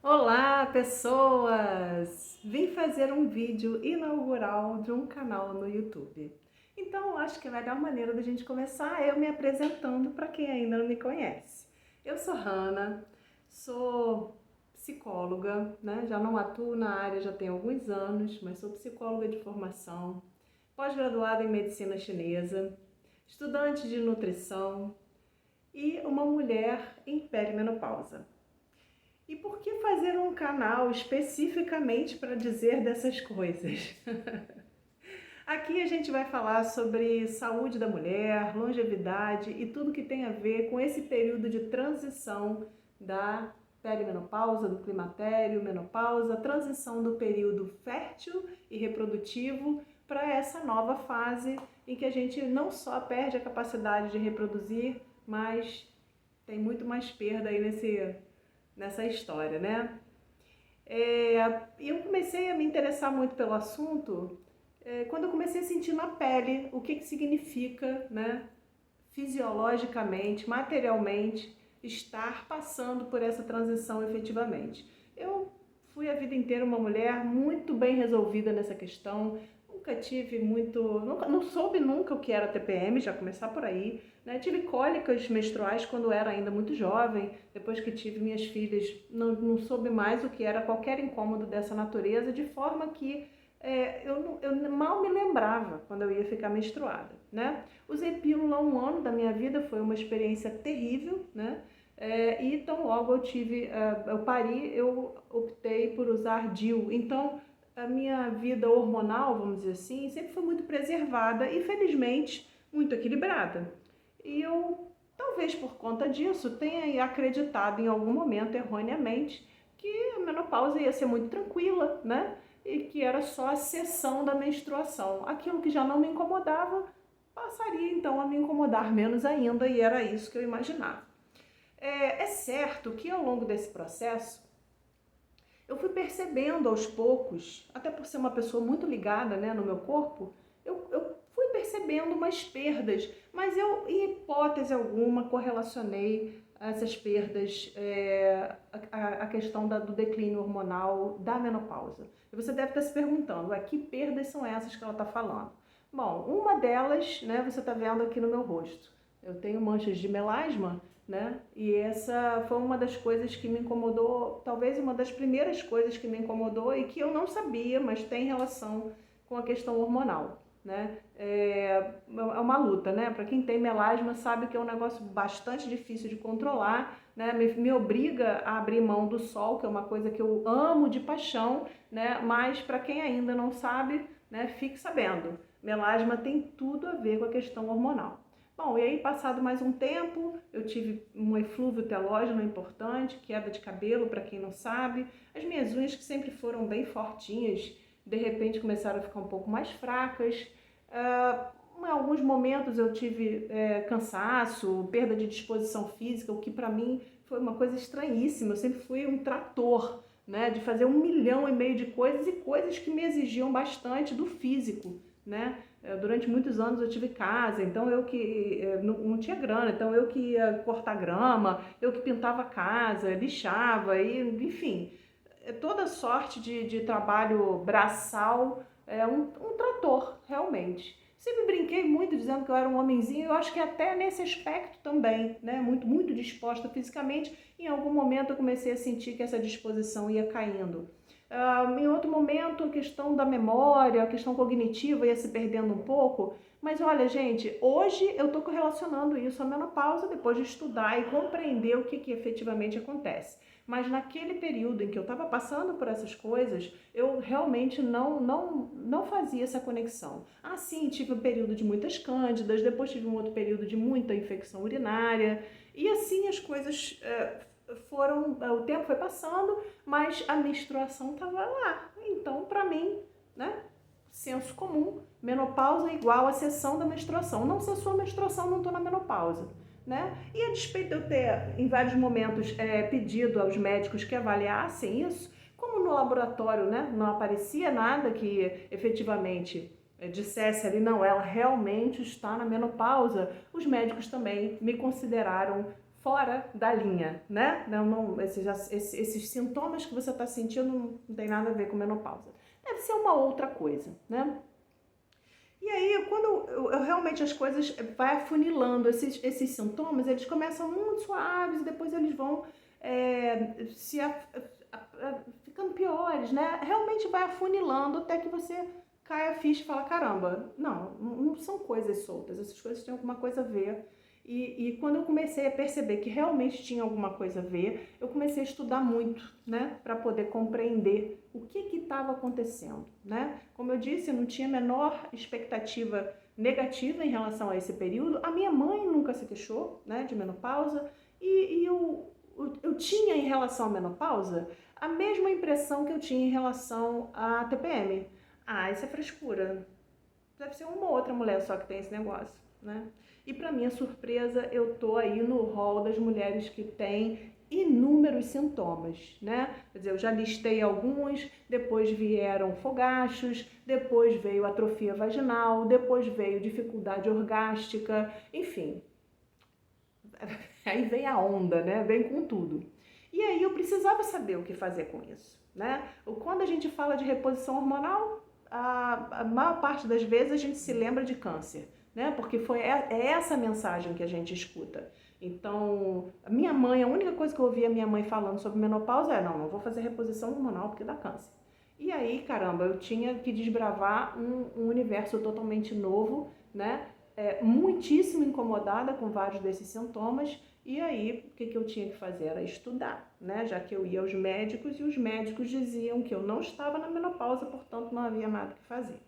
Olá, pessoas! Vim fazer um vídeo inaugural de um canal no YouTube. Então, eu acho que a melhor maneira da gente começar é eu me apresentando para quem ainda não me conhece. Eu sou Hanna, sou psicóloga, né? Já não atuo na área já tem alguns anos, mas sou psicóloga de formação, pós-graduada em medicina chinesa, estudante de nutrição e uma mulher em perimenopausa. E por que fazer um canal especificamente para dizer dessas coisas? Aqui a gente vai falar sobre saúde da mulher, longevidade e tudo que tem a ver com esse período de transição da perimenopausa, do climatério, menopausa, transição do período fértil e reprodutivo para essa nova fase em que a gente não só perde a capacidade de reproduzir, mas tem muito mais perda aí nessa história, né? Eu comecei a me interessar muito pelo assunto quando eu comecei a sentir na pele o que significa, né, fisiologicamente, materialmente, estar passando por essa transição efetivamente. Eu fui a vida inteira uma mulher muito bem resolvida nessa questão, nunca tive muito, não soube nunca o que era TPM, já começar por aí, né? Tive cólicas menstruais quando era ainda muito jovem, depois que tive minhas filhas, não soube mais o que era qualquer incômodo dessa natureza, de forma que eu mal me lembrava quando eu ia ficar menstruada, né? Usei pílula há um ano da minha vida, foi uma experiência terrível, né? E tão logo eu pari, eu optei por usar DIU. Então, a minha vida hormonal, vamos dizer assim, sempre foi muito preservada e, felizmente, muito equilibrada. E eu, talvez por conta disso, tenha acreditado em algum momento, erroneamente, que a menopausa ia ser muito tranquila, né? E que era só a cessão da menstruação. Aquilo que já não me incomodava passaria então a me incomodar menos ainda, e era isso que eu imaginava. É certo que ao longo desse processo eu fui percebendo aos poucos, até por ser uma pessoa muito ligada, né, no meu corpo, eu fui percebendo umas perdas, mas eu, em hipótese alguma, correlacionei essas perdas à questão do declínio hormonal da menopausa. E você deve estar se perguntando, que perdas são essas que ela está falando? Bom, uma delas, né, você está vendo aqui no meu rosto. Eu tenho manchas de melasma, né? E essa foi uma das coisas que me incomodou, talvez uma das primeiras coisas que me incomodou e que eu não sabia, mas tem relação com a questão hormonal, né? É uma luta, né? Para quem tem melasma sabe que é um negócio bastante difícil de controlar, né? Me obriga a abrir mão do sol, que é uma coisa que eu amo de paixão, né? Mas para quem ainda não sabe, né? Fique sabendo, melasma tem tudo a ver com a questão hormonal. Bom, e aí passado mais um tempo, eu tive um eflúvio telógeno importante, queda de cabelo, para quem não sabe. As minhas unhas, que sempre foram bem fortinhas, de repente começaram a ficar um pouco mais fracas. Em alguns momentos eu tive cansaço, perda de disposição física, o que para mim foi uma coisa estranhíssima. Eu sempre fui um trator, né, de fazer 1,5 milhão de coisas e coisas que me exigiam bastante do físico, né? Durante muitos anos eu tive casa, então eu que não tinha grana, então eu que ia cortar grama, eu que pintava a casa, lixava, e, enfim, toda sorte de trabalho braçal, um trator, realmente. Sempre brinquei muito dizendo que eu era um homenzinho, eu acho que até nesse aspecto também, né? Muito disposta fisicamente. Em algum momento eu comecei a sentir que essa disposição ia caindo. Em outro momento, a questão da memória, a questão cognitiva ia se perdendo um pouco. Mas olha, gente, hoje eu estou correlacionando isso à menopausa depois de estudar e compreender o que efetivamente acontece. Mas naquele período em que eu estava passando por essas coisas, eu realmente não fazia essa conexão. Sim, tive um período de muitas cândidas, depois tive um outro período de muita infecção urinária, e assim as coisas foram, o tempo foi passando, mas a menstruação estava lá. Então, para mim, né, senso comum, menopausa é igual a cessão da menstruação. Não cessou a menstruação, não estou na menopausa. Né? E a despeito de eu ter, em vários momentos, pedido aos médicos que avaliassem isso, como no laboratório, né, não aparecia nada que efetivamente dissesse ali, não, ela realmente está na menopausa, os médicos também me consideraram fora da linha, né? Esses sintomas que você está sentindo não tem nada a ver com menopausa. Deve ser uma outra coisa, né? E aí, quando realmente as coisas vai afunilando, esses sintomas, eles começam muito suaves e depois eles vão ficando piores, né? Realmente vai afunilando até que você cai a ficha e fala, caramba, não são coisas soltas, essas coisas têm alguma coisa a ver. E quando eu comecei a perceber que realmente tinha alguma coisa a ver, eu comecei a estudar muito, né, para poder compreender o que estava acontecendo, né? Como eu disse, eu não tinha a menor expectativa negativa em relação a esse período. A minha mãe nunca se queixou, né, de menopausa, e eu tinha em relação à menopausa a mesma impressão que eu tinha em relação à TPM. Ah, isso é frescura. Deve ser uma ou outra mulher só que tem esse negócio, né? E para minha surpresa, eu tô aí no rol das mulheres que têm inúmeros sintomas, né? Quer dizer, eu já listei alguns, depois vieram fogachos, depois veio atrofia vaginal, depois veio dificuldade orgástica, enfim. Aí vem a onda, né? Vem com tudo. E aí eu precisava saber o que fazer com isso, né? Quando a gente fala de reposição hormonal, a maior parte das vezes a gente se lembra de câncer, né? Porque é essa mensagem que a gente escuta. Então, a minha mãe, a única coisa que eu ouvia a minha mãe falando sobre menopausa é, não vou fazer reposição hormonal porque dá câncer. E aí, caramba, eu tinha que desbravar um universo totalmente novo, né? Muitíssimo incomodada com vários desses sintomas. E aí, o que eu tinha que fazer? Era estudar, né? Já que eu ia aos médicos e os médicos diziam que eu não estava na menopausa, portanto não havia nada que fazer.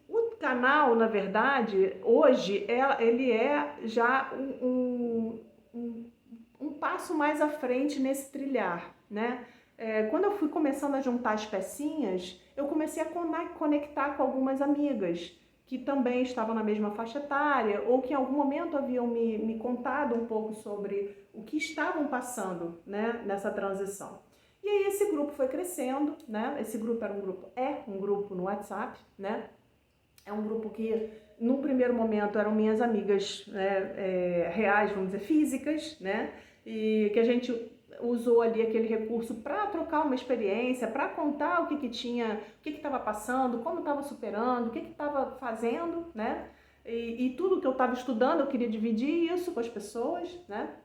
O canal, na verdade, hoje, ele é já um passo mais à frente nesse trilhar, né? Quando eu fui começando a juntar as pecinhas, eu comecei a conectar com algumas amigas que também estavam na mesma faixa etária ou que em algum momento haviam me contado um pouco sobre o que estavam passando, né, nessa transição. E aí esse grupo foi crescendo, né? Esse grupo um grupo no WhatsApp, né? É um grupo que, no primeiro momento, eram minhas amigas, né, reais, vamos dizer, físicas, né? E que a gente usou ali aquele recurso para trocar uma experiência, para contar o que tinha, o que estava passando, como estava superando, o que estava fazendo, né? E tudo que eu estava estudando, eu queria dividir isso com as pessoas, né?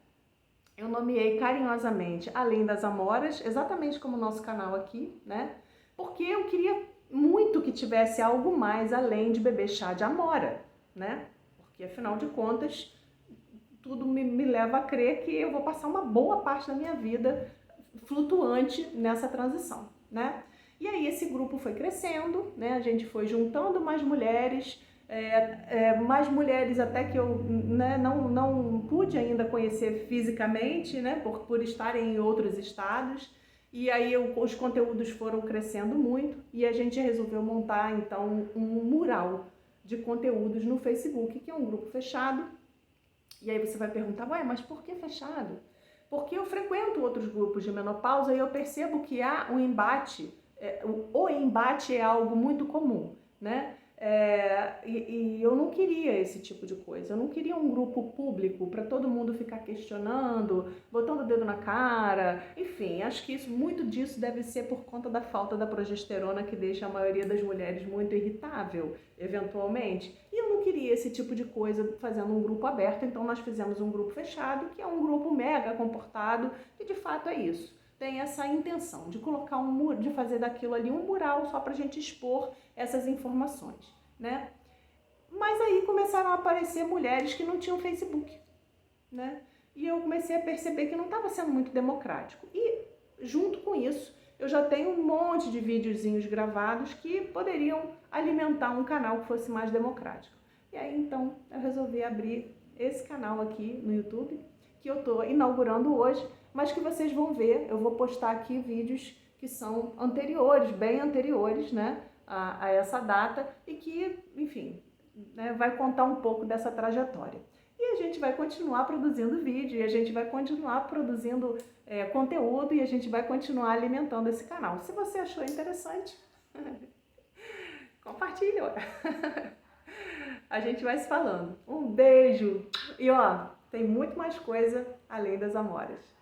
Eu nomeei carinhosamente Além das Amoras, exatamente como o nosso canal aqui, né? Porque eu queria muito que tivesse algo mais além de beber chá de amora, né? Porque afinal de contas, tudo me leva a crer que eu vou passar uma boa parte da minha vida flutuante nessa transição, né? E aí esse grupo foi crescendo, né? A gente foi juntando mais mulheres, mais mulheres até que eu, né, não pude ainda conhecer fisicamente, né? Por estarem em outros estados. E aí os conteúdos foram crescendo muito e a gente resolveu montar então um mural de conteúdos no Facebook, que é um grupo fechado. E aí você vai perguntar, ué, mas por que fechado? Porque eu frequento outros grupos de menopausa e eu percebo que há um embate, o embate é algo muito comum, né? E eu não queria esse tipo de coisa, eu não queria um grupo público para todo mundo ficar questionando, botando o dedo na cara, enfim, acho que muito disso deve ser por conta da falta da progesterona que deixa a maioria das mulheres muito irritável, eventualmente, e eu não queria esse tipo de coisa fazendo um grupo aberto, então nós fizemos um grupo fechado, que é um grupo mega comportado, que de fato é isso. Tem essa intenção de colocar de fazer daquilo ali um mural só para a gente expor essas informações, né? Mas aí começaram a aparecer mulheres que não tinham Facebook, né? E eu comecei a perceber que não estava sendo muito democrático. E junto com isso, eu já tenho um monte de videozinhos gravados que poderiam alimentar um canal que fosse mais democrático. E aí então eu resolvi abrir esse canal aqui no YouTube, que eu estou inaugurando hoje, mas que vocês vão ver, eu vou postar aqui vídeos que são anteriores, bem anteriores, né, a essa data e que, enfim, né, vai contar um pouco dessa trajetória. E a gente vai continuar produzindo vídeo, e a gente vai continuar produzindo conteúdo, e a gente vai continuar alimentando esse canal. Se você achou interessante, compartilha. A gente vai se falando. Um beijo! E ó, tem muito mais coisa além das amoras.